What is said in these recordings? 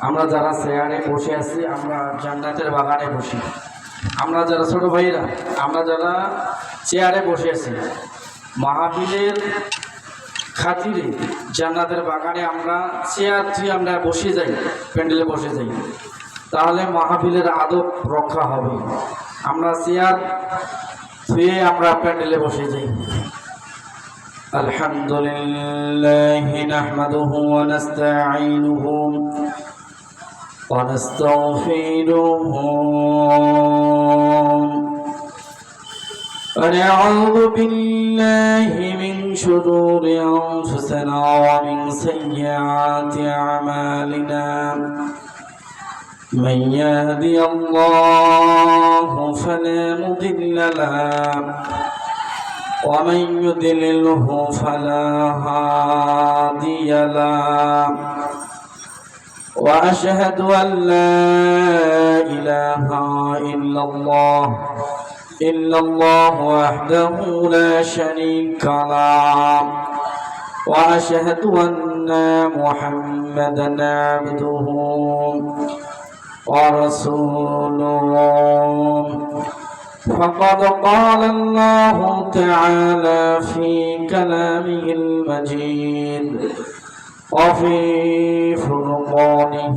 আমরা যারা চেয়ারে বসে আছি, আমরা জান্নাতের বাগানে বসি। আমরা যারা ছোট ভাইরা, আমরা যারা চেয়ারে বসে আছি, মাহফিলের খাতিরে জান্নাতের বাগানে আমরা চেয়ার দিয়ে আমরা বসে যাই, প্যান্ডেলে বসে যাই, তাহলে মাহফিলের আদব রক্ষা হবে। আমরা চেয়ার ধুয়ে আমরা প্যান্ডেলে বসে যাই। আলহামদুলিল্লাহি নাহমাদুহু ওয়া নাস্তাঈনুহু ওয়া নাস্তাগফিরুহু ওয়া নাউযু বিল্লাহি মিন শুরুরি আনফুসিনা ওয়া মিন সাইয়্যাতি আ'মালিনা। من يهدي الله فلا مضل له ومن يضلله فلا هادي له وأشهد أن لا إله إلا الله وحده لا شريك له وأشهد أن محمدا عبده ورسوله. فقد قال الله تعالى في كلامه المجيد وفي فرقانه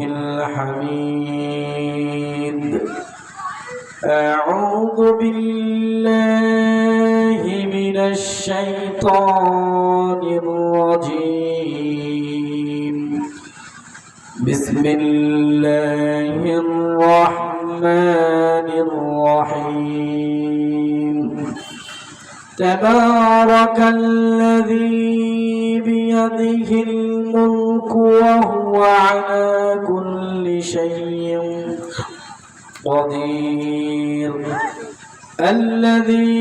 الحميد. أعوذ بالله من الشيطان الرجيم. بسم الله الرحمن الرحيم. تبارك الذي بيده الملك وهو على كل شيء قدير. الذي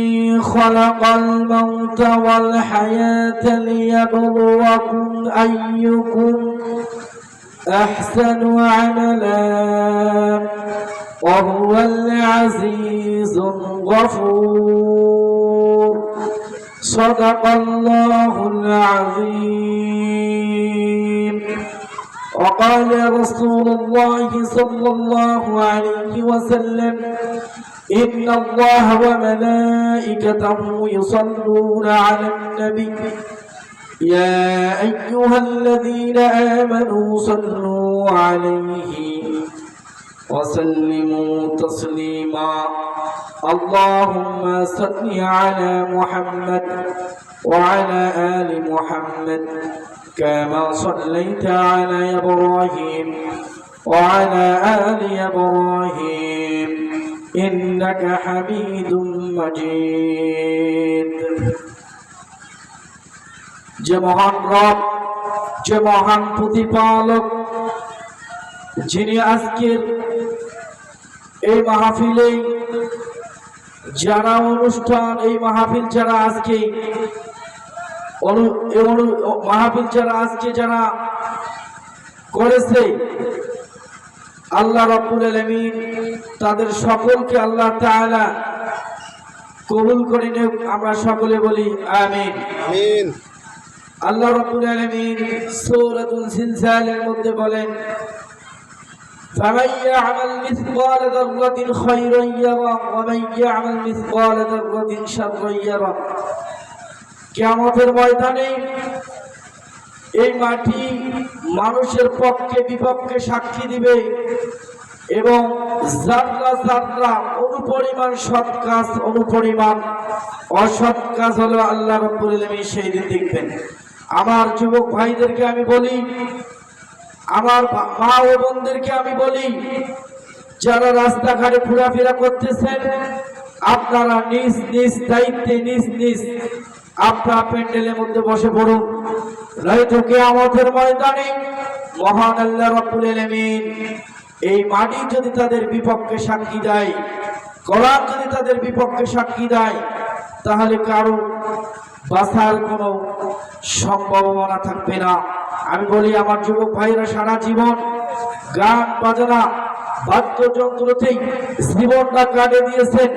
خلق الموت والحياة ليبلوكم أيكم أحسن عملا وهو العزيز الغفور. صدق الله العظيم. وقال رسول الله صلى الله عليه وسلم: إن الله وملائكته يصلون على النبي يا أيها الذين آمنوا صلوا عليه وسلموا تسليما. اللهم صل على محمد وعلى آل محمد كما صليت على إبراهيم وعلى آل إبراهيم إنك حميد مجيد. যে মহান রব, যে মহান প্রতিপালক, যিনি আজকের এই মাহফিলে যারা অনুষ্ঠান, এই মাহফিল যারা আজকে মাহফিল যারা আজকে যারা করেছে, আল্লাহ রাব্বুল আলামিন তাদের সকলকে আল্লাহ তাআলা কবুল করে নিক। আমরা সকলে বলি আমিন আমিন। আল্লাহ রাব্বুল আলামিন সূরাতুল জিলজালের মধ্যে বলেন: ফামান ইয়া'মাল মিসকালা যাররাতিন খায়রান ইয়ারা ওয়া মান ইয়া'মাল মিসকালা যাররাতিন শাররান ইয়ারা। কিয়ামতের ময়দানে এই মাটি মানুষের পক্ষে বিপক্ষে সাক্ষী দিবে এবং যাররা যাররা অনুপরিমাণ সৎ কাজ, অনুপরিমাণ অসৎ কাজ হলো আল্লাহ রাব্বুল আলামিন সেই দিন দেখবেন। আমার যুবক ভাইদেরকে আমি বলি, আমার মা ও বোনদেরকে আমি বলি, যারা রাস্তাঘাটে ঘোরাফেরা করতেছেন, আপনারা নিজ নিজ দায়িত্বে নিজ নিজ আপনার প্যান্ডেলের মধ্যে বসে পড়ুন। নয়তো কিয়ামতের ময়দানে মহান আল্লাহ রাব্বুল আলামিন এই মাটি যদি তাদের বিপক্ষে সাক্ষী দেয়, কোরআন যদি তাদের বিপক্ষে সাক্ষী দেয়, তাহলে কারো বাঁচার কোনো সম্ভাবনা থাকবে না। আমি বলি, আমার যুবক ভাইরা সারা জীবন গান বাজনা বাদ্যযন্ত্রতেই জীবনটা কাটে দিয়েছেন।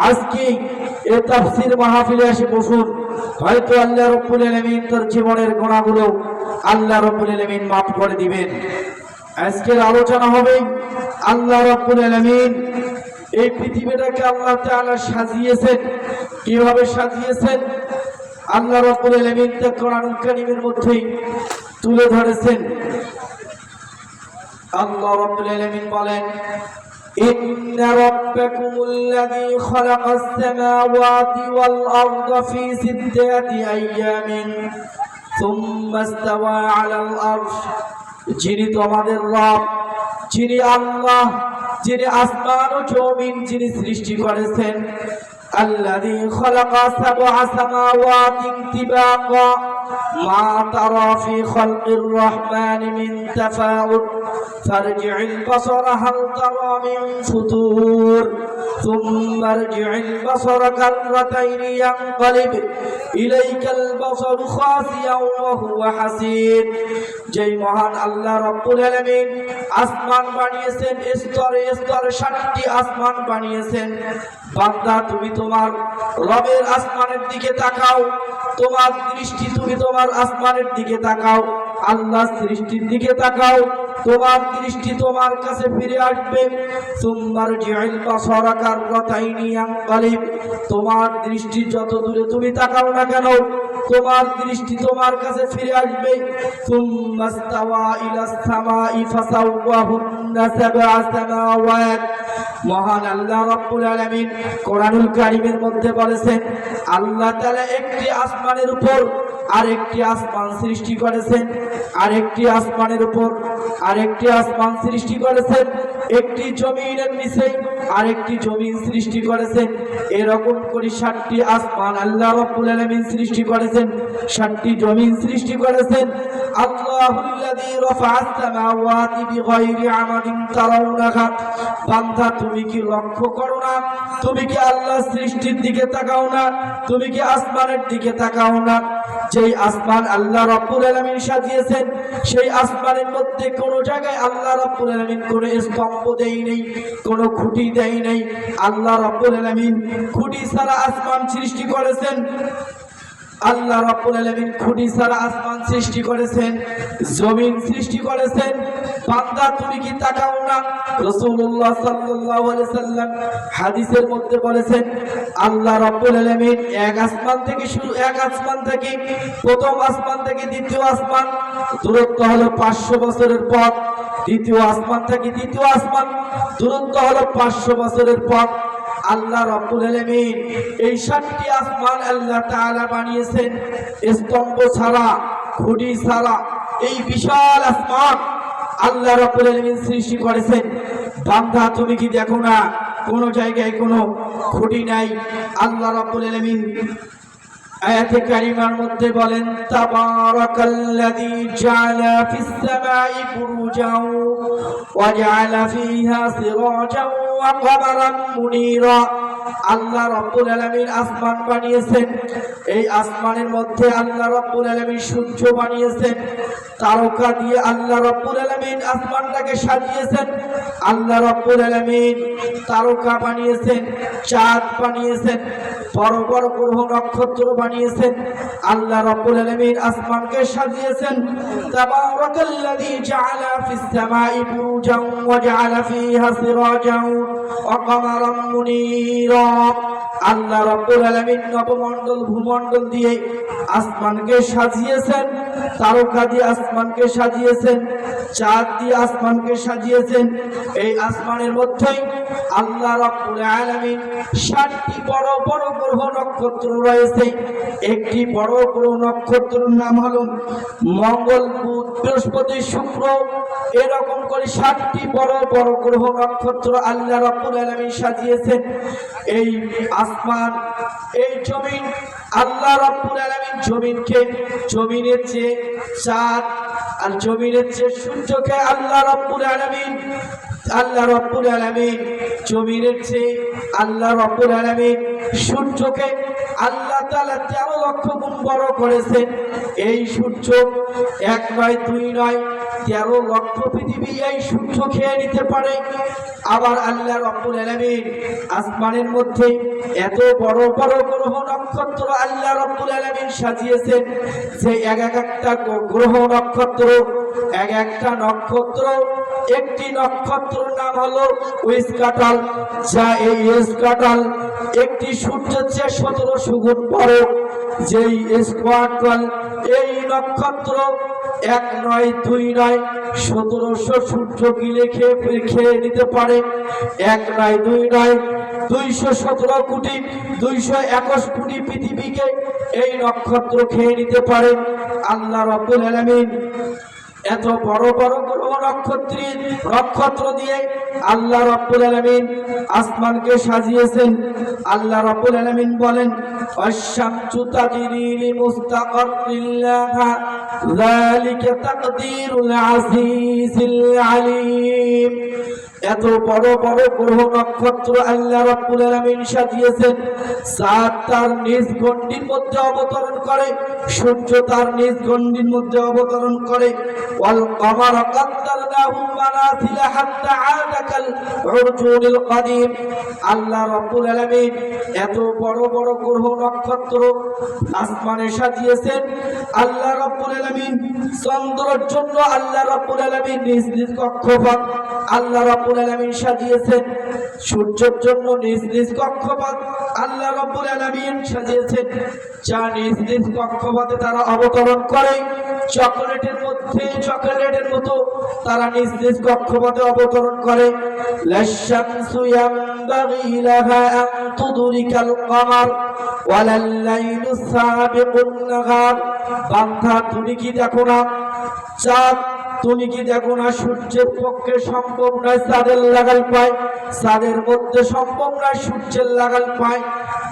আজকে এ তাফসীর মাহফিলে এসে বসুন, হয়তো আল্লাহ রাব্বুল আলামিন তার জীবনের গুনাহগুলো আল্লাহ রাব্বুল আলামিন মাফ করে দিবেন। আজকের আলোচনা হবে আল্লাহ রাব্বুল আলামিন এই পৃথিবীটাকে আল্লাহ তাআলা সাজিয়েছেন, কিভাবে সাজিয়েছেন আল্লাহ রাব্বুল আলামিন তা কোরআনুল কারীমের মধ্যেই তুলে ধরেছেন। আল্লাহ রাব্বুল আলামিন বলেন, ইন্না রাব্বাকুমুল্লাযী খালাকাস সামাওয়াতি ওয়াল আরদা ফী সিত্তাতি আইয়ামিন সুম্মা ইসতাওয়া আলাল আরশ, যিনি তোমাদের রব, যিনি আল্লাহ, যিনি আসমান ও জমিন যিনি সৃষ্টি করেছেন। আল্লাযী খালাকা সাবআ সামাওয়াতিন তিবাকা মা তারা ফী খালকির রহমানি মিন তাফাউত ফারজি'ল বাসারা হাল তারা মিন ফুতুর সুম্মা আরজি'ল বাসারা কাররাতাইনি ইয়ানকালিব ইলাইকাল বাসারু খাসিয়ান ওয়া হুয়া হাসীর। যেই মহান আল্লাহ রাব্বুল আলামিন আসমান বানিয়েছেন, স্তরে স্তরে 7টি আসমান বানিয়েছেন। বান্দা তুমি তোমার রবের আসমানের দিকে তাকাও, তোমার দৃষ্টি তুমি তোমার আসমানের দিকে তাকাও, আল্লাহ সৃষ্টির দিকে তাকাও, তোমার দৃষ্টি তোমার কাছে ফিরে আসবে। সুম্মার জিল বাসারা কাররাতাইনি ইয়ানকালিব, তোমার দৃষ্টি যত দূরে তুমি তাকাও না কেন তোমার দৃষ্টি তোমার কাছে ফিরে আসবে। সুম্মাস্তাওয়া ইলাস সামাই ফাসাওয়াহুন্না সাবআ সামাওয়াত, মহান আল্লাহ রাব্বুল আলামিন কোরআনুল কারীমের মধ্যে বলেছেন আল্লাহ তাআলা একটি আসমানের উপর আরেকটি আসমান সৃষ্টি করেছেন, আরেকটি আসমানের উপর আরেকটি আসমান সৃষ্টি করেছেন, একটি জমিনের নিচে আরেকটি জমিন সৃষ্টি করেছেন। এরকম করে 7টি আসমান আল্লাহ রাব্বুল আলামিন সৃষ্টি করেছেন, 7টি জমিন সৃষ্টি করেছেন। আল্লাহুল্লাযী রাফা'আস সামাওয়াতি বিগাইরি আমাদিন তারাউনাহা, বান্দা তুমি কি লক্ষ্য করো না, তুমি কি আল্লাহ সৃষ্টির দিকে তাকাও না, তুমি কি আসমানের দিকে তাকাও না? যেই আসমান আল্লাহ রাব্বুল আলামিন সাজিয়েছেন সেই আসমানের মধ্যে কোন জায়গায় আল্লাহ রাব্বুল আলামিন কোন স্তম্ভ দেয় নেই, কোন খুঁটি দেয় নেই। আল্লাহ রাব্বুল আলামিন খুঁটি ছাড়া আসমান সৃষ্টি করেছেন, আল্লাহ রাব্বুল আলামিন খুঁটি ছাড়া আসমান সৃষ্টি করেছেন, জমিন সৃষ্টি করেছেন। বান্দা তুমি কি তাকাও না? রাসূলুল্লাহ সাল্লাল্লাহু আলাইহি সাল্লাম হাদিসের মধ্যে বলেছেন আল্লাহ রাব্বুল আলামিন এক আসমান থেকে প্রথম আসমান থেকে দ্বিতীয় আসমান দূরত্ব হলো 500 বছরের পথ, দ্বিতীয় আসমান থেকে দ্বিতীয় আসমান দূরত্ব হলো 500 বছরের পথ। আল্লাহ রাব্বুল আলামিন এই 7টি আসমান আল্লাহ তাআলা বানিয়েছেন স্তম্ভ ছাড়া, খুঁটি ছাড়া। এই বিশাল আসমান আল্লাহ রাব্বুল আলামিন সৃষ্টি করেছেন। বান্দা তুমি কি দেখো না কোন জায়গায় কোনো খুঁটি নাই? আল্লাহ রাব্বুল আলামিন আয়াতে কারিমার মধ্যে বলেন তাবারাকাল্লাযী জাআলা ফিস সামাই বুরুজাও ওয়া জাআলা ফিহা সিরাজাও ওয়া কমারান মুনীরা। আল্লাহ রাব্বুল আলামিন আসমান বানিয়েছেন, এই আসমানের মধ্যে আল্লাহ রাব্বুল আলামিন সূর্য বানিয়েছেন, তারকা দিয়ে আল্লাহ রাব্বুল আলামিন আসমানটাকে সাজিয়েছেন। আল্লাহ রাব্বুল আলামিন তারকা বানিয়েছেন, চাঁদ বানিয়েছেন, বড় বড় গ্রহ নক্ষত্র বানিয়েছেন। আল্লাহ রাব্বুল আলামিন আসমানকে সাজিয়েছেন। তাবারাকাল্লাযী জাআলা ফিস সামাই বুরুজাও ওয়া জাআলা ফিহা সিরাজাও ওয়া কমারান মুনীরা। আল্লাহ রাব্বুল আলামিন নবমণ্ডল ভূমণ্ডল দিয়ে আসমানকে সাজিয়েছেন, তারকা দিয়ে আসমানকে সাজিয়েছেন, চাঁদ দিয়ে আসমানকে সাজিয়েছেন। এই আসমানের মধ্যেই আল্লাহ রাব্বুল আলামিন 7টি বড় বড় গ্রহ নক্ষত্র রয়েছে। একটি বড় গ্রহ নক্ষত্রের নাম হলো মঙ্গল, বুধ, বৃহস্পতি, শুক্র। এরকম করে 7টি বড় বড় গ্রহ নক্ষত্র আল্লাহ রাব্বুল আলামিন সাজিয়েছেন। এই আসমান, এই জমিন, আল্লাহ রাব্বুল আলামিন জমিনের চেয়ে চাঁদ আর জমিনের চেয়ে সূর্যকে আল্লাহ রাব্বুল আলামিন জমিনের চেয়ে আল্লাহ রাব্বুল আলামিন সূর্যকে আল্লাহ তাআলা 13 লক্ষ গুণ বড় করেছেন। এই সূর্য এক নয় দুই নয় 13 লক্ষ পৃথিবী এই সূর্য খেয়ে নিতে পারে। আবার আল্লাহ রাব্বুল আলামিন আসমানের মধ্যে এত বড় বড় গ্রহ নক্ষত্র আল্লাহ রাব্বুল আলামিন সাজিয়েছেন যে এক একটা গ্রহ নক্ষত্র এক একটা নক্ষত্র, একটি নক্ষত্রের নাম হলো উইসকাটাল, যা এই ইসকাটাল একটি সূর্যের চেয়ে 1700 গুণ বড়। যেই ইসকাটাল এই নক্ষত্র এক নয় দুই নয় 1700 সূর্য গিলে খেয়ে নিতে পারে। এক নয় দুই নয় 217 কোটি 221 কোটি পৃথিবীকে এই নক্ষত্র খেয়ে নিতে পারে। আল্লাহ রাব্বুল আলামিন এত বড় বড় গ্রহ নক্ষত্র দিয়ে আল্লাহ রাব্বুল আলামিন আসমানকে সাজিয়েছেন। আল্লাহ রাব্বুল আলামিন বলেন আশ-শামসু তাজরি লিমুস্তাকাররিন লাহা যালিকা তাকদীরুল আজিজিল আলীম। এত বড় বড় গ্রহ নক্ষত্র আল্লাহ রাব্বুল আলামিন সাজিয়েছেন। চাঁদ তার নিজ গণ্ডির মধ্যে অবতরণ করে, সূর্য তার নিজ গণ্ডির মধ্যে অবতরণ করে। ওয়াল কমারা কাদ্দারনাহু মানাসিলা হাত্তা আদা কাল উরজুনিল কাদিম। আল্লাহ রাব্বুল আলামিন এত বড় বড় গ্রহ নক্ষত্র আসমানে সাজিয়েছেন। আল্লাহ রাব্বুল আলামিন চন্দ্রের জন্য আল্লাহ রাব্বুল আলামিন নিজ নিজ কক্ষপথ আল্লাহ রাব্বুল আলামিন সাজিয়েছেন। সূর্যের জন্য নিজ নিজ কক্ষপথ আল্লাহ রাব্বুল আলামিন সাজিয়েছেন, যা নিজ নিজ কক্ষপথে তারা অবতরণ করে। চকলেটের মতো তারা নিজ নিজ কক্ষপথে অবতরণ করে। লাশ-শামসু ইয়ানবাগি লাহা আন তুদরিকাল কমার ওয়ালাল লাইলু সাবিকুন নাহার। বান্দা তুমি কি দেখো না চাঁদ, তুমি কি দেখো না সূর্যের পক্ষে সম্ভব নয় চাঁদের লাগাল পায়, চাঁদের মধ্যে সম্ভব নয় সূর্যের লাগাল পায়।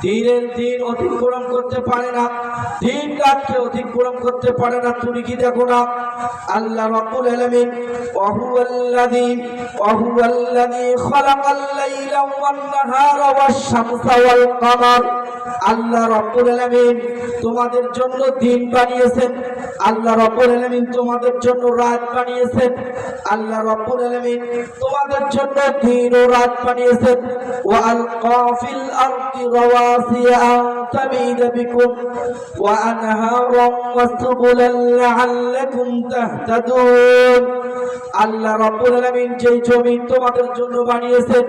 দিনের দিন অতিক্রম করতে পারে না, দিন রাতকে অতিক্রম করতে পারে না, তুমি কি দেখো না? আল্লাহ রাব্বুল আলামিন ওয়াহুয়াল্লাযী খালাকাল লাইলা ওয়ান নাহারা ওয়াশ-শামসা ওয়াল কমার। আল্লাহ রাব্বুল আলামিন তোমাদের জন্য দিন বানিয়েছেন, আল্লাহ রাব্বুল আলামিন তোমাদের জন্য রাত বানিয়েছেন, আল্লাহ রাব্বুল আলামিন তোমাদের জন্য দিন ও রাত বানিয়েছেন। ওয়া আলকা ফিল আরদি রাওয়াসিয়া আন তামিদা বিকুম ওয়া আনহারান ওয়া সুবুলান লাআল্লাকুম তাহতাদুন। আল্লাহ রাব্বুল আলামিন যেই জমিন তোমাদের জন্য বানিয়েছেন,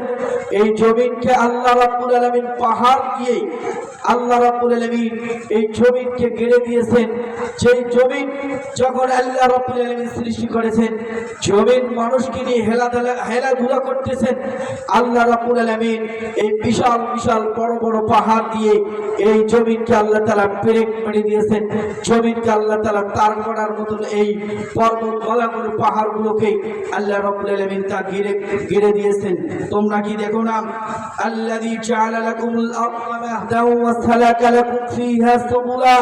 এই জমিনকে আল্লাহ রাব্বুল আলামিন পাহাড় দিয়ে আল্লাহ রাব্বুল আলামিন এই জমিনকে গেড়ে দিয়েছেন। যেই জমিন যখন আল্লাহ রাব্বুল আলামিন সৃষ্টি করেছেন, জমিন মানুষকে নিয়ে হেলাধুলা করতেছেন। আল্লাহ রাব্বুল আলামিন এই বিশাল বিশাল বড় বড় পাহাড় দিয়ে এই জমিনকে আল্লাহ তাআলা পেরেক মেরে দিয়েছেন। জমিনকে আল্লাহ তাআলা তার করার মতন এই পর্বতমালাগুলো পাহাড়গুলোকে আল্লাহ রাব্বুল আলামিন তা ঘিরে দিয়েছেন। তোমরা কি দেখো না? আল্লাযী জাআলা লাকুমুল আরদা মাহদান ওয়া সালাকা লাকুম ফীহা সুবুলা।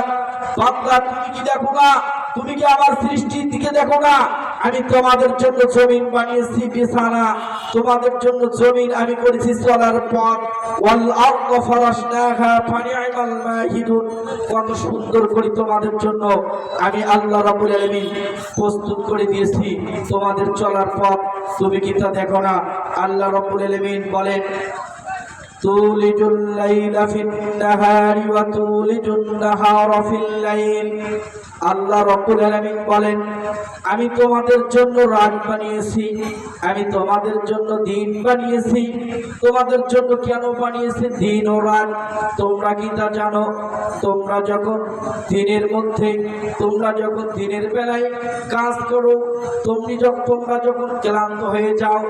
বান্দা তুমি কি দেখো না? তুমি কি আমার সৃষ্টির দিকে দেখো না? আমি তোমাদের জন্য জমিন বানিয়েছি বিছানা, তোমাদের জন্য জমিন আমি করেছি চলার পথ। ওয়াল আরদা ফারাশনাহা ফানি'মাল মাহিদুন। কত সুন্দর করে তোমাদের জন্য আমি আল্লাহ রাব্বুল আলামিন প্রস্তুত করে দিয়েছি তোমাদের চলার পথ, তুমি কি তা দেখো না? আল্লাহ রাব্বুল আলামিন বলেন তুলিজুল লাইলা ফিন নাহারি ওয়া তুলিজুন নাহারা ফিল লাইল। আল্লাহ রাব্বুল আলামিন বলেন আমি তোমাদের জন্য রাত বানিয়েছি, আমি তোমাদের জন্য দিন বানিয়েছি। তোমাদের জন্য কেন বানিয়েছি দিন ও রাত? তোমরা কি তা জানো? তোমরা যখন দিনের বেলায় কাজ করো, তোমরা যখন ক্লান্ত হয়ে যাও,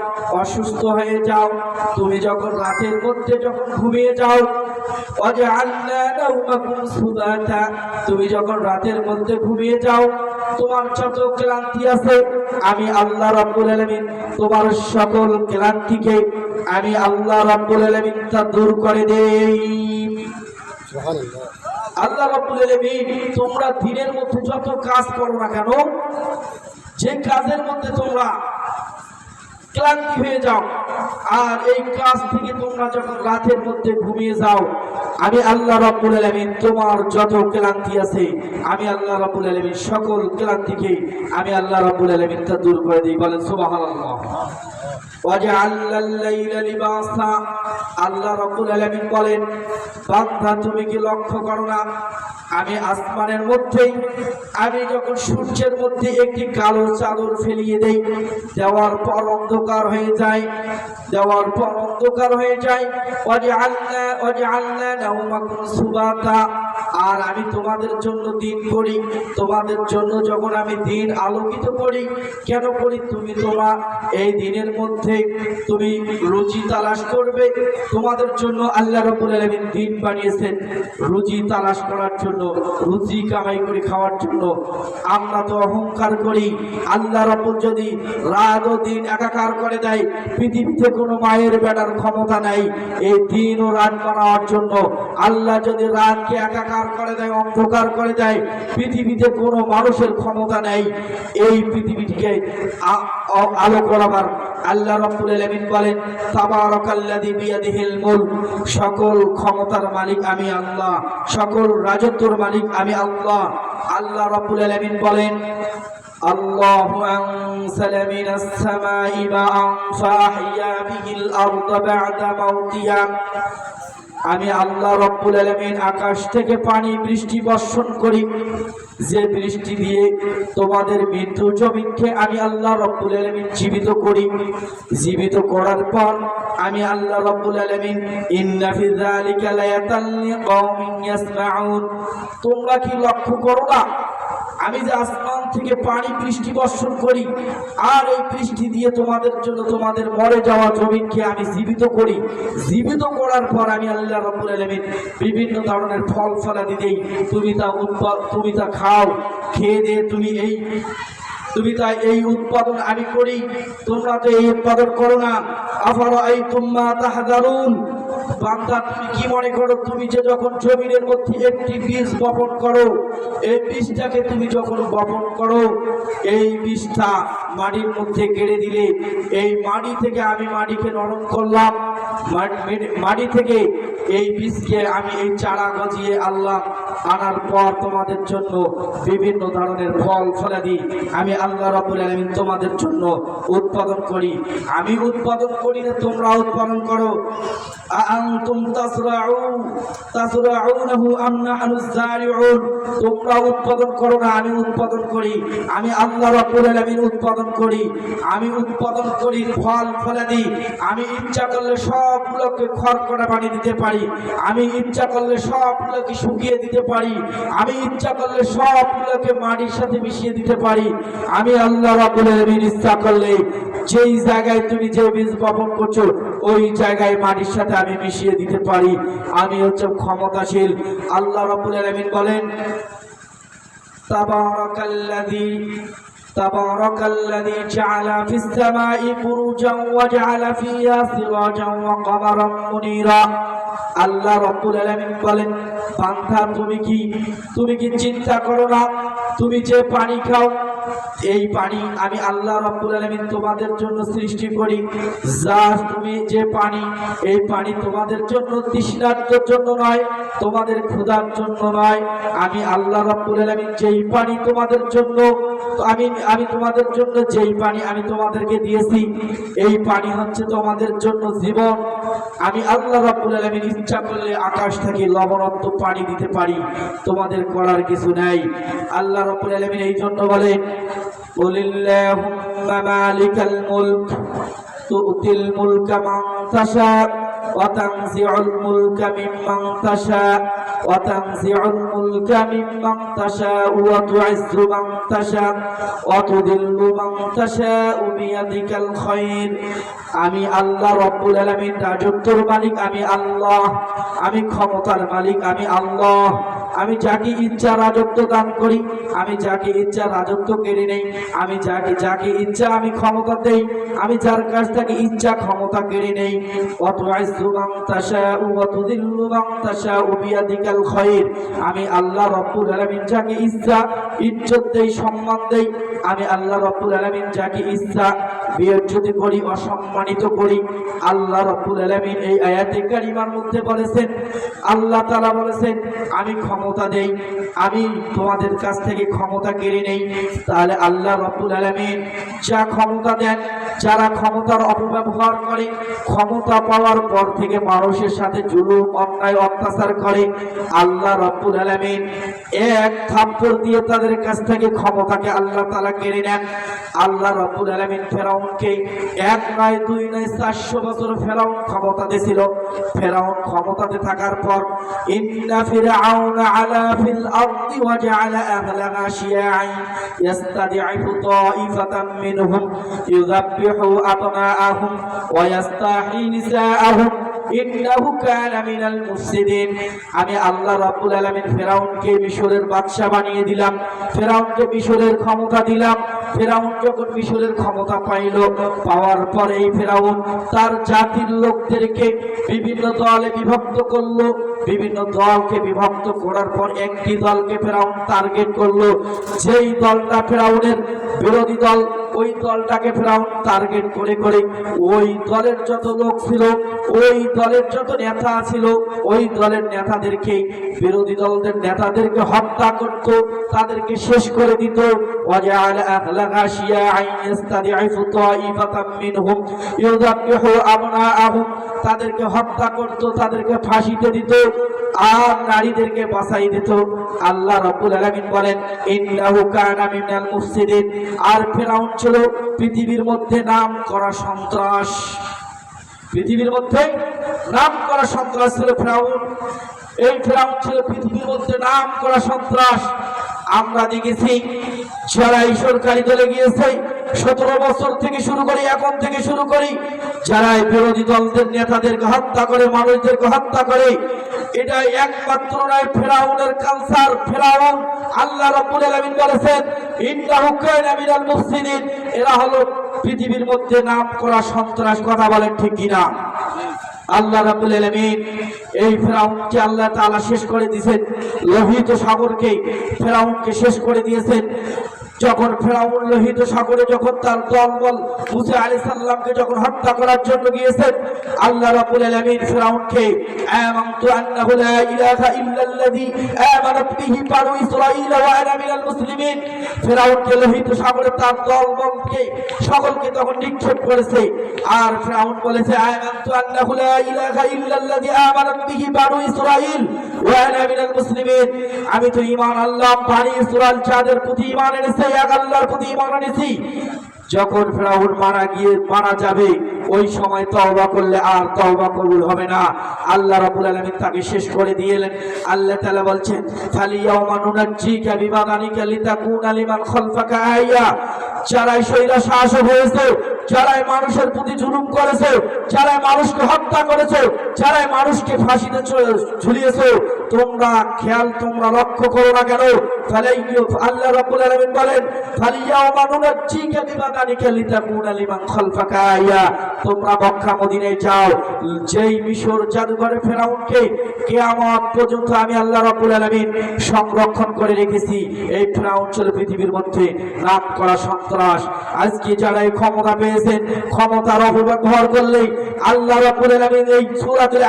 অসুস্থ হয়ে যাও, তুমি যখন রাতের মধ্যে যখন ঘুমিয়ে যাও, ওয়াজআলনা নাওমাকুম সুবাতা, তুমি যখন রাতের মধ্যে ঘুমিয়ে যাও, তোমার যত ক্লান্তি আছে আমি আল্লাহ রাব্বুল আলামিন তোমার সকল ক্লান্তিকে আমি আল্লাহ রাব্বুল আলামিন তা দূর করে দেই। সুবহানাল্লাহ। আল্লাহ রাব্বুল আলামিন তোমরা দিনের মধ্যে যত কাজ করো না কেন, যে কাজের মধ্যে তোমরা ক্লান্তি হয়ে যাও, আর এই কাজ থেকে তোমরা যখন রাতের মধ্যে ঘুমিয়ে যাও, আমি আল্লাহ রাব্বুল আলামিন তোমার যত ক্লান্তি আছে, আমি আল্লাহ রাব্বুল আলামিন সকল ক্লান্তিকে আমি আল্লাহ রাব্বুল আলামিন তা দূর করে দিই। বলেন সুবহানাল্লাহ। ওয়াজআলনা আল-লাইলা লিবাসা, আল্লাহ রাব্বুল আলামিন বলেন, বান্দা তুমি কি লক্ষ্য করো না, আমি আসমানের মধ্যে আমি যখন সূর্যের মধ্যে একটি কালো চাদর ফেলিয়ে দেই, দেওয়ার পর অন্ধকার হয়ে যায়, দেওয়ার পর অন্ধকার হয়ে যায়। ওয়াজআলনা নাওমাকুম সুবাতা, আর আমি তোমাদের জন্য দিন করি, তোমাদের জন্য যখন আমি দিন আলোকিত করি, কেন করি? তুমি তোমার এই দিনের মধ্যে তুমি রুজি তালাশ করবে, তোমাদের জন্য আল্লাহ রাব্বুল আলামিন দিন বানিয়েছেন রুজি তালাশ করার জন্য, রুজি কামাই করে খাওয়ার জন্য। আমরা তো অহংকার করি, আল্লাহ রাব্বুল যদি রাত ও দিন একাকার করে দেয়, পৃথিবীতে কোনো মায়ের বেটার ক্ষমতা নাই এই দিন ও রাত বানানোর জন্য। আল্লাহ যদি রাতকে একাকার করে দেয়, অন্ধকার করে দেয়, পৃথিবীতে কোনো মানুষের ক্ষমতা নেই এই পৃথিবীটিকে আলো করাবার। আল্লাহ রাব্বুল আলামিন বলেন, তাবারাকাল্লাযী বিয়াদিহিল মুলক, সকল ক্ষমতার মালিক আমি আল্লাহ, সকল রাজত্বের মালিক আমি আল্লাহ। আল্লাহ রাব্বুল আলামিন বলেন, আল্লাহু আনসালা মিনাস সামাই মাআন ফাআহইয়া বিহিল আরদা বা'দা মাউতিহা, আমি আল্লাহ রাব্বুল আলামিন আকাশ থেকে পানি বৃষ্টি বর্ষণ করি, যে বৃষ্টি দিয়ে তোমাদের মৃত্যু জমিনকে আমি আল্লাহ রাব্বুল আলামিন জীবিত করি। জীবিত করার পর আমি আল্লাহ রাব্বুল আলামিন, ইন্না ফি যালিকা লায়াতাল লিকাওমিন ইয়াসমাউন, তোমরা কি লক্ষ্য করো না আমি যে আসমান থেকে পানি বৃষ্টি বর্ষণ করি, আর এই বৃষ্টি দিয়ে তোমাদের জন্য তোমাদের মরে যাওয়া জমিনকে আমি জীবিত করি। জীবিত করার পর আমি আল্লাহ রাব্বুল আলামিন বিভিন্ন ধরনের ফল ফলাদি দেই, তুমি তা খাও, খেয়ে দিয়ে তুমি তা এই উৎপাদন আমি করি, তোমরা তো এই উৎপাদন করো না। আফারাআইতুম মা তাহদারুন, বান্দা তুমি কি মনে করো, তুমি যে যখন জমিনের মধ্যে একটি বীজ বপন করো, এই বীজটাকে তুমি যখন বপন করো, এই বীজটা মাটির মধ্যে গেড়ে দিলে, এই মাটি থেকে আমি মাটিকে নরম করলাম, মাটি থেকে এই বীজকে আমি এই চারা গজিয়ে আল্লাহ আনার পর তোমাদের জন্য বিভিন্ন ধরনের ফল ফলাদি আমি আল্লাহ রাব্বুল আলামিন তোমাদের জন্য উৎপাদন করি। আমি উৎপাদন করি না, তোমরা উৎপাদন করো। আনতুম তাসরাউনাহু আম নাহনু যারিউন, তোমরা উৎপাদন করো না, আমি উৎপাদন করি। আমি আল্লাহ রাব্বুল আলামিন উৎপাদন করি, আমি উৎপাদন করি ফল ফলাদি। আমি ইচ্ছা করলে সবগুলোকে খড়খড়া বানিয়ে দিতে পারি, আমি ইচ্ছা করলে সবগুলোকে শুকিয়ে দিতে পারি, আমি ইচ্ছা করলে সবগুলোকে মাটির সাথে মিশিয়ে দিতে পারি। আমি আল্লাহ রাব্বুল আলামিন ইচ্ছা করলে যেই জায়গায় তুমি যে বীজ বপন করছো ওই জায়গায় মাটির সাথে আমি মিশিয়ে দিতে পারি। আমি হচ্ছে ক্ষমতাশীল। আল্লাহ রাব্বুল আলামিন বলেন, তাবারাকাল্লাযী জাআলা ফিস সামাই বুরুজান ওয়া জাআলা ফিহা সিরাজান ওয়া কমারান মুনীরা। আল্লাহ রাব্বুল আলামিন বলেন, বান্দা তুমি কি চিন্তা করো না, তুমি যে পানি খাও, এই পানি আমি আল্লাহ রাব্বুল আলামিন তোমাদের জন্য সৃষ্টি করি। যা তুমি যে পানি, এই পানি তোমাদের জন্য তৃষ্ণার্তের জন্য নয়, তোমাদের ক্ষুধার জন্য নয়। আমি আল্লাহ রাব্বুল আলামিন যেই পানি তোমাদের জন্য আমি তোমাদের জন্য যেই পানি আমি তোমাদেরকে দিয়েছি, এই পানি হচ্ছে তোমাদের জন্য জীবন। আমি আল্লাহ রাব্বুল আলামিন ইচ্ছা করলে আকাশ থেকে লবণাক্ত পানি দিতে পারি, তোমাদের করার কিছু নাই। আল্লাহ রাব্বুল আলামিন এই জন্য বলে, কুলিল্লাহুম্মা মালিকাল মুলক তু'তিল মুলকা মান তাশা ওয়া তানজিউল মুলকা মিম্মান তাশা ওয়া তানজিউল মুলকা মিম্মান তাশা ওয়া তু'ইজ্জু মান তাশা ওয়া তুযিল্লু মান তাশা বিয়াদিকাল খায়র। আমি আল্লাহ রাব্বুল আলামিন রাজত্বের মালিক আমি আল্লাহ, আমি ক্ষমতার মালিক আমি আল্লাহ। আমি যাকে ইচ্ছা রাজত্ব দান করি, আমি যাকে ইচ্ছা রাজত্ব কেড়ে নেই, আমি যাকে ইচ্ছা আমি ক্ষমতা দেই, আমি যার কাছ থেকে ইচ্ছা ক্ষমতা কেড়ে নেই। ওয়াতুইজ্জু মান তাশাউ ওয়া তুযিল্লু মান তাশাউ বিয়াদিকাল খায়র। আমি আল্লাহ রাব্বুল আলামিন যাকে ইচ্ছা ইজ্জত দেই, সম্মান দেই। আমি আল্লাহ রাব্বুল আলামিন যাকে ইচ্ছা বেইজ্জতি করি, অসম্মানিত করি। আল্লাহ রাব্বুল আলামিন এই আয়াতে কারিমার মধ্যে বলেছেন, আল্লাহ তাআলা বলেছেন আমি ক্ষমতা দেই, আমি তোমাদের কাছ থেকে ক্ষমতা কেড়ে নেই। তাহলে আল্লাহ রাব্বুল আলামিন যা ক্ষমতা দেন, যারা ক্ষমতার অপব্যবহার করে, ক্ষমতা পাওয়ার পর থেকে মানুষের সাথে জুলুম, অন্যায়, অত্যাচার করে, আল্লাহ রাব্বুল আলামিন এক থাপ্পড় দিয়ে তাদের কাছ থেকে ক্ষমতাকে আল্লাহ তাআলা কেড়ে নেন। আল্লাহ রাব্বুল আলামিন ফেরাউনকে 1 নয় 2 নয় 400 বছর ফেরাউন ক্ষমতা দিয়েছিল। ফেরাউন ক্ষমতাতে থাকার পর ইন্না ফিরআউনা আলা ফিল আরদি ওয়া জাআলা আহলাহা শিয়া'আন ইয়াস্তাদি'ফু তা'iফাতাম মিনহুম ইউযাব্বিহু আবনাআহুম ওয়া ইয়াস্তাহি নিসাআহুম ইন্নাহু কানা মিনাল মুফসিদিন। আমি আল্লাহ রাব্বুল আলামিন ফেরাউনকে মিশরের বাদশা বানিয়ে দিলাম, ফেরাউনকে মিশরের ক্ষমতা দিলাম। ফেরাউন যখন মিশরের ক্ষমতা পাইল, পাওয়ার পরে এই ফেরাউন তার জাতির লোকদেরকে বিভিন্ন দলে বিভক্ত করলো। বিভিন্ন দলকে বিভক্ত করার পর একটি দলকে ফেরাউন টার্গেট করলো। যেই দলটা ফেরাউনের বিরোধী দল, ওই দলটাকে ফেরাউন টার্গেট করে করে ওই দলের যত লোক ছিল, ওই দলের যত নেতা ছিল, ওই দলের নেতাদেরকে, বিরোধী দলদের নেতাদেরকে হত্যা করত, তাদেরকে শেষ করে দিত। ওয়াজআলা আহলাহা শিয়া'আন ইয়াস্তাদি'ফু তা'iফাতাম মিনহুম ইউযাব্বিহু আবনাআহুম, তাদেরকে হত্যা করত, তাদেরকে ফাঁসিতে দিত, আর নারীদেরকে বাঁচাই দিত। আল্লাহ রাব্বুল আলামিন বলেন ইন্নাহু কানা মিনাল মুফসিদিন। আর ফেরাউন ছিল পৃথিবীর মধ্যে নাম করা সন্ত্রাস, পৃথিবীর মধ্যে নাম করা সন্ত্রাস ছিল ফেরাউন। এই ফেরাউন ছিল পৃথিবীর মধ্যে নাম করা সন্ত্রাস। আমরা দেখেছি যারা এই সরকারি দলে গিয়েছে 17 বছর থেকে শুরু করি, এখন থেকে শুরু করি, যারা বিরোধী দলদের নেতাদেরকে হত্যা করে, মানুষদেরকে হত্যা করে, এটা একমাত্র নয় ফেরাউনের কালচার। ফেরাউন আল্লাহ রাব্বুল আলামিন বলেছেন ইন্নাহু কানা মিনাল মুফসিদিন, এরা হলো পৃথিবীর মধ্যে নাম করা সন্ত্রাস। কথা বলেন ঠিক কিনা? আল্লাহ রাব্বুল আলামিন এই ফেরাউনকে আল্লাহ তাআলা শেষ করে দিয়েছেন, লোহিত সাগরকে ফেরাউনকে শেষ করে দিয়েছেন। যখন ফেরাউন লোহিত সাগরে যখন তার দলবল মুসা আলাইহিস সালামকে যখন হত্যা করার জন্য গিয়েছেন, আল্লাহ রাব্বুল আলামিন ফেরাউনকে আমানতু আন্নাহু লা ইলাহা ইল্লাল্লাযী আমানাত বিহি বানু ইসরাঈল ওয়া আনা মিনাল মুসলিমিন, ফেরাউনকে লোহিত সাগরে তার দলবলকে সকলকে তখন নিক্ষেপ করেছে। আর ফেরাউন বলেছে আমানতু আন্নাহু লা ইলাহা ইল্লাল্লাযী আমানাত বিহি বানু ইসরাঈল ওয়া আনা মিনাল মুসলিমিন, আমি তো ঈমান আনলাম বনি ইসরাঈল যাদের প্রতি ঈমান এনেছে, এক আল্লাহর প্রতি ঈমান এনেছি। যখন ফেরাউন মারা যাবে, ওই সময় তওবা করলে আর তওবা কবুল হবে না। আল্লাহ রাব্বুল আলামিন তাকে শেষ করে দিলেন। আল্লাহ তাআলা বলছেন ফালিয়াউমা নুনাজ্জিকা বিবাদানিকা লিতাকুনা লিমান খালফাকা আয়া, যারাই সৈরা শাসক হয়েছে, যারাই মানুষের প্রতি জুলুম করেছে, যারাই মানুষকে হত্যা করেছে, যারাই মানুষকে ফাঁসিতে ঝুলিয়েছে, তোমরা খেয়াল, তোমরা লক্ষ্য করো না কেন? আল্লাহ রাব্বুল আলামিন বলেন ফালিয়াউমা নুনাজ্জিকা বিবাদানিকা লিতাকুনা লিমান খালফাকা আয়া, তোমরা মক্কা মদিনায় যাও, যেই মিশর জাদুঘরে ফেরাউনকে কিয়ামত পর্যন্ত আমি আল্লাহ রাব্বুল আলামিন সংরক্ষণ করে রেখেছি। এই ফেরাউন ছিল পৃথিবীর মধ্যে নাম করা সন্ত্রাস। আজকে যারা এই ক্ষমতা পেয়েছেন, ক্ষমতার অপব্যবহার করলে আল্লাহ রাব্বুল আলামিন এই সূরাতুল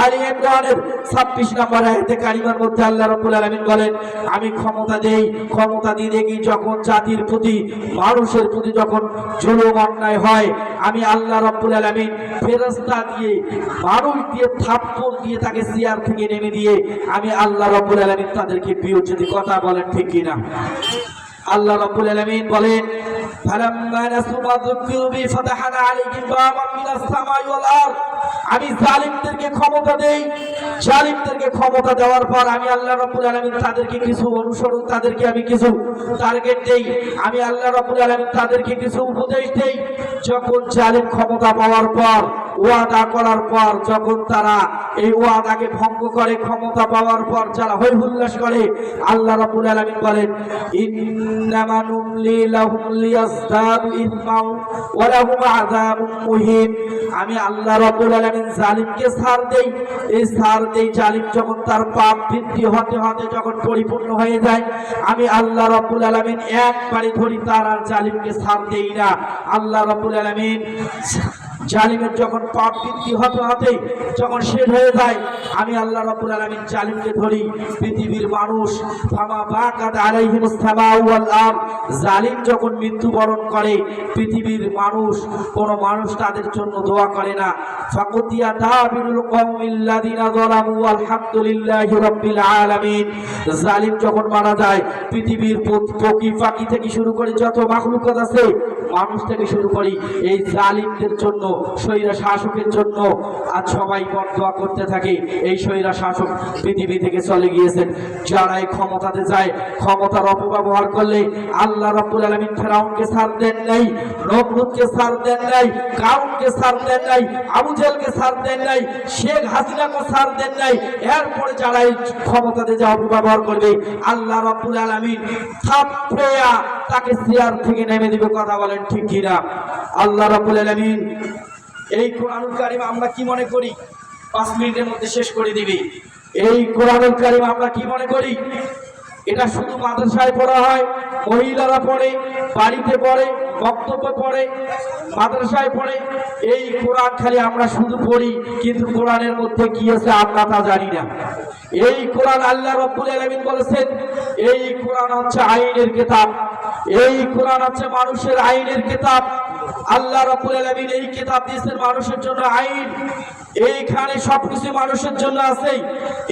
আলী ইমরানের 26 নম্বর আয়াতে কারিমার মধ্যে আল্লাহ রাব্বুল আলামিন বলেন আমি ক্ষমতা দেই, ক্ষমতা দিয়ে দেখি যখন জাতির প্রতি, মানুষের প্রতি যখন জুলুম অন্যায় হয়, আমি আল্লাহ রাব্বুল আলামিন ফেরেশতা দিয়ে, মানুষ দিয়ে, থাপ্পড় দিয়ে, তাকে চেয়ার থেকে নেমে দিয়ে আমি আল্লাহ রাব্বুল আলামিন তাদেরকে বিউজ্জতি। কথা বলেন ঠিক কিনা? আল্লাহ রাব্বুল আলামিন বলেন ফালাম্মা নাসু মা যুকিরু বি ফাতাহনা আলাইহিম বাবাম মিনাস সামাই ওয়াল আরদ, আমি জালিমদেরকে ক্ষমতা দেই। জালিমদেরকে ক্ষমতা দেওয়ার পর আমি আল্লাহ রাব্বুল আলামিন তাদেরকে কিছু অনুসরণ, তাদেরকে আমি কিছু টার্গেট দেই, আমি আল্লাহ রাব্বুল আলামিন তাদেরকে কিছু উপদেশ দেই। যখন জালিম ক্ষমতা পাওয়ার পর ওয়াদা করার পর যখন তারা এই ওয়াদাকে ভঙ্গ করে, ক্ষমতা পাওয়ার পর যারা হৈ হুল্লাস করে, আল্লাহ রাব্বুল আলামিন বলেন ইন্নামা নুমলি লাহুম লিয়াজদাদু ইসমান ওয়া লাহুম আযাবুম মুহিন। আমি আল্লাহ রাব্বুল আলামিন জালিমকে ছাড় দেই, এই ছাড় দেই জালিম যখন তার পাপ বৃদ্ধি হতে হতে যখন পরিপূর্ণ হয়ে যায়, আমি আল্লাহ রাব্বুল আলামিন একবারে ধরি তার আর জালিমকে ছাড় দেই না। আল্লাহ রাব্বুল আলামিন জালিমের যখন পাপ বৃদ্ধি হতে হতে যখন শেষ হয়ে যায়, আমি আল্লাহ রাব্বুল আলামিন জালিমকে ধরি। পৃথিবীর মানুষ ফামা বাকাত আলাইহিমুস সামাউ ওয়াল আরদ, জালিম যখন মৃত্যুবরণ করে পৃথিবীর মানুষ, কোন মানুষ তাদের জন্য দোয়া করে না। ফাকুতিয়া দাবিরুল কওমিল্লাযিনা যালামু আলহামদুলিল্লাহি রাব্বিল আলামিন। জালিম যখন মারা যায় পৃথিবীর পশু পাখি থেকে শুরু করে যত মাখলুকাত আছে, মানুষ থেকে শুরু করি, এই জালিমদের জন্য, স্বৈরা শাসকের জন্য আজ সবাই বদদোয়া করতে থাকে। এই স্বৈরা শাসক পৃথিবী থেকে চলে গিয়েছেন। যারা এই ক্ষমতাতে যায়, ক্ষমতার অপব্যবহার করলে আল্লাহ রাব্বুল আলামিন ফেরাউনকে ছাড় দেন নাই, নমরুদকে ছাড় দেন নাই, কারুনকে ছাড় দেন নাই, আবু জেহেলকে ছাড় দেন নাই, শেখ হাসিনাকে ছাড় দেন নাই। এরপরে যারা এই ক্ষমতাতে যা অপব্যবহার করবে, আল্লাহ রাব্বুল আলামিন থাপড়েয়া তাকে চেয়ার থেকে নেমে দিবে। কথা বলেন ঠিক কিনা? আল্লাহ রাব্বুল আলামিন এই কোরআনুল কারীম আমরা কি মনে করি 5 মিনিটের মধ্যে শেষ করে দিবে। এই কোরআনুল কারীম আমরা কি মনে করি এটা শুধু মাদ্রাসায় পড়া হয়, মহিলারা পড়ে, বাড়িতে পড়ে, বক্তব্য পড়ে, মাদ্রাসায় পড়ে। এই কোরআন খালি আমরা শুধু পড়ি, কিন্তু কোরআনের মধ্যে কি আছে আমরা তা জানি না। এই কোরআন আল্লাহ রাব্বুল আলামিন বলেছেন, এই কোরআন হচ্ছে আইনের কিতাব, এই কোরআন হচ্ছে মানুষের আইনের কিতাব। আল্লাহ রাব্বুল আলামিন এই কিতাব দিয়েছেন মানুষের জন্য আইন। এইখানে সবকিছু মানুষের জন্য আছে।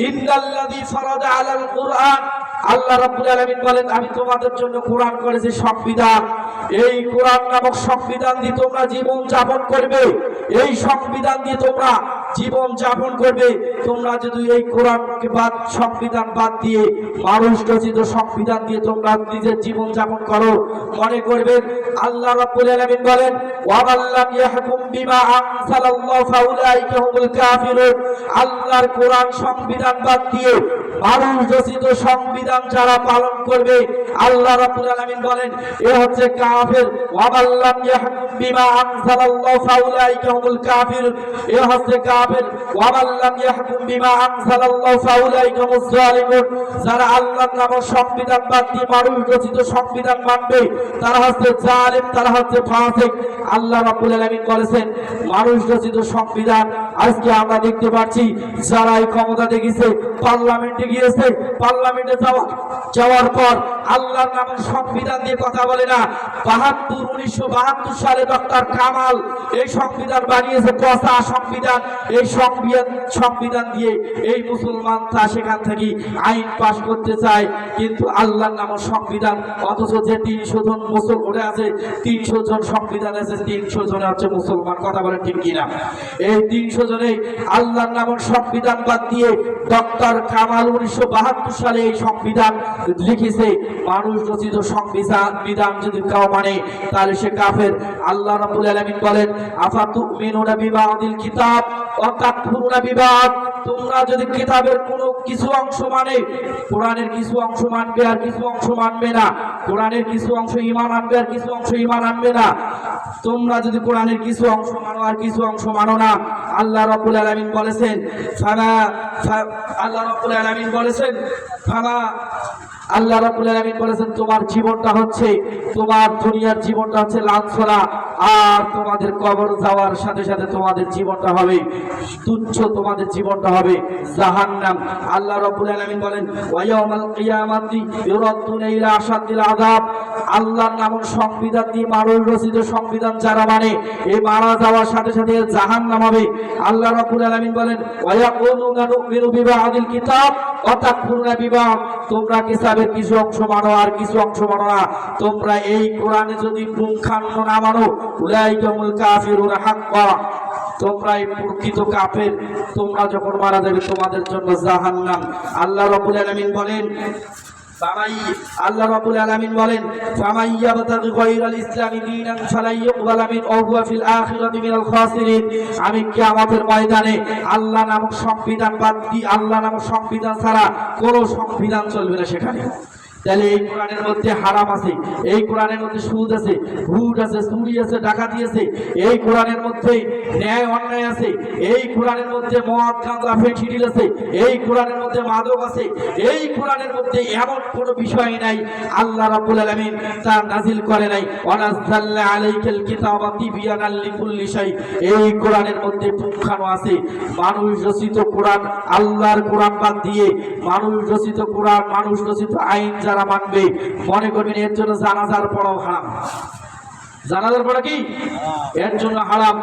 ইন্নাল্লাযী ফারাদা আলাল কুরআন, আল্লাহ রাব্বুল আলামিন বলেন আমি তোমাদের জন্য কোরআন করেছি সংবিধান। এই কোরআন নামক সংবিধান দিয়ে তোমরা জীবন যাপন করবে, এই সংবিধান দিয়ে তোমরা জীবন যাপন করবে। তোমরা যদি এই কোরআনকে বাদ, সংবিধান বাদ দিয়ে মানুষ রচিত সংবিধান দিয়ে তোমরা নিজের জীবন যাপন করো, মনে করবেন আল্লাহ রাব্বুল আলামিন বলেন ওয়া মাল্লাম ইয়াহকুম বিমা আনজালাল্লাহু ফাউলাইকা হুমুল কাফিরুন। আল্লাহর কোরআন সংবিধান বাদ দিয়ে মানুষ রচিত সংবিধান যারা পালন করবে, আল্লাহ রাব্বুল আলামিন বলেন এ হচ্ছে কাফের। ওয়া মাল্লাম ইয়াহকুম বিমা আনজালাল্লাহু ফাউলাইকা হুমুল কাফিরুন, এ হচ্ছে কাফের। ওয়া মাল্লাম ইয়াহকুম বিমা আনজালাল্লাহু ফাউলাইকা হুমুজ জালিমুন। যারা আল্লাহর নামক সংবিধান বাদ দিয়ে মানুষ রচিত সংবিধান মানবে, তারা হচ্ছে জালিম, তারা হচ্ছে ফাসিক। আল্লাহ রাব্বুল আলামিন বলেছেন মানুষ রচিত সংবিধান। আজকে আমরা দেখতে পাচ্ছি যারা এই ক্ষমতাতে গেছে, পার্লামেন্টে গিয়েছে, পার্লামেন্টে যাওয়ার পর আল্লাহর নামের সংবিধান দিয়ে কথা বলে না। 1972 সালে ডক্টর কামাল এই সংবিধান বানিয়েছে, পচা সংবিধান। এই সংবিধান দিয়ে এই মুসলমান তা সেখান থেকে আইন পাশ করতে চায়, কিন্তু আল্লাহর নামের সংবিধান। অথচ যে 300 জন মুসলমান আছে, 300 জন সংবিধান আছে, 300 জন হচ্ছে মুসলমান। কথা বলেন ঠিক কিনা? এই 300 জনে আল্লাহর নামের সংবিধান বাদ দিয়ে ডক্টর কামাল 1972 সালে এই সংবিধান লিখেছে। মানুষ রচিত সংবিধান যদি কেউ মানে তাহলে সে কাফের। আল্লাহ রাব্বুল আলামিন বলেন আফাতুমিনুনা বিবাদিল কিতাব ওয়া তাকফুরুনা বিবাদ। তোমরা যদি কিতাবের কোনো কিছু অংশ মানে, কোরআনের কিছু অংশ মানবে আর কিছু অংশ মানবে না, কোরআনের কিছু অংশ ঈমান আনবে আর কিছু অংশ ঈমান আনবে না। তোমরা যদি কোরআনের কিছু অংশ মানো আর কিছু অংশ মানো না, আল্লাহ রাব্বুল আলামিন বলেছেন আল্লাহ রাব্বুল আলামিন বলেছেন তোমার জীবনটা হচ্ছে, তোমার দুনিয়ার জীবনটা হচ্ছে লাঞ্ছনা, আর তোমাদের কবর যাওয়ার সাথে সাথে তোমাদের জীবনটা হবে তুচ্ছ, তোমাদের জীবনটা হবে জাহান্নাম। আল্লাহ রাব্বুল আলামিন বলেন ওয়া ইয়াউমাল কিয়ামাতি ইউরাদুনা ইলা আশাদ্দিল আযাব। আল্লাহর নামের সংবিধান দিয়ে মানুষ রচিত সংবিধান যারা মানে, এই মারা যাওয়ার সাথে সাথে জাহান্নাম হবে। আল্লাহ রাব্বুল আলামিন বলেন ওয়া ইয়াকুলুনা নুমিনু বিবাদিল কিতাব ওয়া তাকফুরুনা বিবাদ। তোমরা কিতাবের কিছু অংশ মানো আর কিছু অংশ মানো না। তোমরা এই কোরআনে যদি পুঙ্খানু না মানো, উলাইকা হুমুল কাফিরুনা হাক্কা, তোমরাই প্রকৃত কাফের। তোমরা যখন মারা যাবে তোমাদের জন্য জাহান্নাম। আল্লাহ রাব্বুল আলামিন বলেন আল্লাহ রাব্বুল আলামিন বলেন ফামান ইয়াবতাগি গায়রাল ইসলামি দীনান ফালাই ইকবাল মিনহু ওয়া হুয়া ফিল আখিরাতি মিনাল খাসিরিন। আমি কিয়ামতের ময়দানে আল্লাহ নামক সংবিধান বাদ দিয়ে, আল্লাহ নামক সংবিধান ছাড়া কোনো সংবিধান চলবে না সেখানে। তাহলে এই কোরআনের মধ্যে হারাম আছে, এই কোরআনের মধ্যে সুদ আছে, ঘুষ আছে, চুরি আছে, ডাকাতি আছে, এই কোরআনের মধ্যে ন্যায় অন্যায় আছে, এই কোরআনের মধ্যে মদ গাঁজা ফেন্সিডিল আছে, এই কোরআনের মধ্যে মাদক আছে, এই কোরআনের মধ্যে এমন কোনো বিষয় নাই আল্লাহ রাব্বুল আলামিন তা নাজিল করে নাই। ওয়ানাজ্জালনা আলাইকাল কিতাবা তিবয়ানাল লিকুল্লি শাই। এই কোরআনের মধ্যে পুঙ্খানো আছে মানুষ রচিত কোরআন, আল্লাহর কোরআন বাদ দিয়ে মানুষ রচিত কোরআন, মানুষ রচিত আইন যারা মানবে মনে করবেন এর জন্য জানাজার পড়াও হারাম। জানাজার পড়া কি এর জন্য হারাম।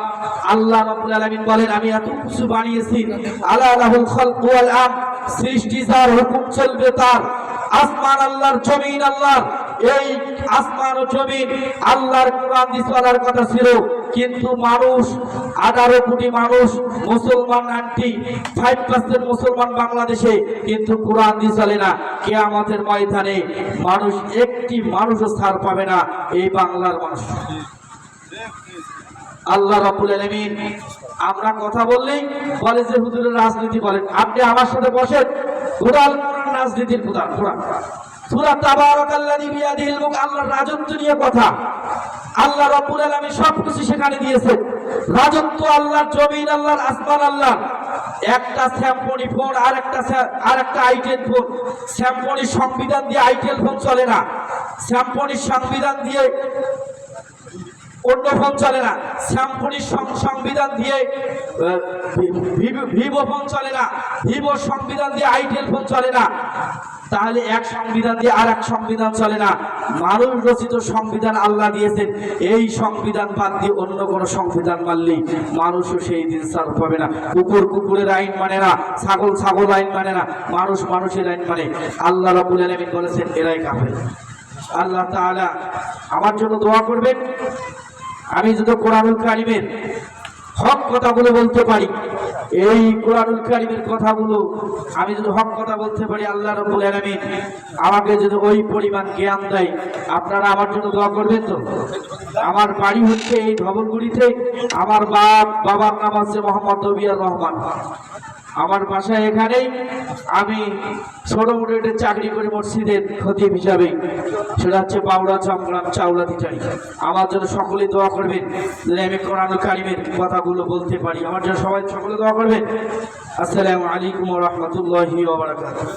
আল্লাহ রাব্বুল আলামিন বলেন আমি এত কিছু বানিয়েছি, আলা লাহুল খালকু ওয়াল আম, সৃষ্টি যার, হুকুম চলবে তার। আসমান আল্লাহর, জমিন আল্লাহর। এই আসমান ও জমিন আল্লাহর কোরআন দিয়ে চলার কথা ছিল, কিন্তু মানুষ 18 কোটি মানুষ মুসলমান, 95% মুসলমান বাংলাদেশে, কিন্তু কোরআন দিয়ে চলে না। কিয়ামতের ময়দানে মানুষ একটি মানুষও ছাড় পাবে না এই বাংলার মানুষ। আল্লাহ রাব্বুল আলামিন আমরা কথা বললেই বলে যে হুজুরের রাজনীতি বলেন। আপনি আমার সাথে বসেন, কোরআন রাজনীতির কোরআন সূরা তাবারাকাল্লাযী বিয়াদিহিল মুলক, আল্লাহর রাজত্ব নিয়ে কথা। আল্লাহ রাব্বুল আলামিন সবকিছু সেখানে দিয়েছেন। রাজত্ব আল্লাহর, জমিন আল্লাহর, আসমান আল্লাহর। একটা স্যামসং ফোন আর একটা আইটেল ফোন। স্যামসংয়ের সংবিধান দিয়ে আইটেল ফোন চলে না, স্যামসংয়ের সংবিধান দিয়ে অন্য ফোন চলে না, স্যামসংয়ের সংবিধান দিয়ে ভিভো ফোন চলে না, ভিভোর সংবিধান দিয়ে আইটেল ফোন চলে না। তাহলে এক সংবিধান দিয়ে আর এক সংবিধান চলে না। মানুষ রচিত সংবিধান আল্লাহ দিয়েছেন, এই সংবিধান বাদ দিয়ে অন্য কোনো সংবিধান মানলেই মানুষও সেই দিন ছাড় পাবে না। কুকুর কুকুরের আইন মানে না, ছাগল ছাগল আইন মানে না, মানুষ মানুষের আইন মানে। আল্লাহ রাব্বুল আলামিন বলেছেন এরাই কাফের। আল্লাহ তাআলা আমার জন্য দোয়া করবেন, আমি যদি কোরআনুল কারীমের হক কথাগুলো বলতে পারি, এই কোরআনুল কারীমের কথাগুলো আমি যদি হক কথা বলতে পারি, আল্লাহ রাব্বুল আলামিন আমাকে যদি ওই পরিমাণ জ্ঞান দেয়, আপনারা আমার জন্য দোয়া করবেন তো? আমার বাড়ি হচ্ছে এই ধবলগুড়িতে। আমার বাবার নাম হচ্ছে মোহাম্মদ রবিউর রহমান। আমার বাসায় এখানেই। আমি ছোট মোটো একটা চাকরি করে মসজিদের খতিব হিসাবে, সেটা হচ্ছে বাউড়া চমগ্রাম চাউলা দিটারি। আমার জন্য সকলে দোয়া করবেন যদি আমি কোরআনুল কারীমের কথাগুলো বলতে পারি। আমার জন্য সবাই সকলে দোয়া করবেন। আসসালামু আলাইকুম ওয়া রাহমাতুল্লাহি ওয়া বারাকাতুহু।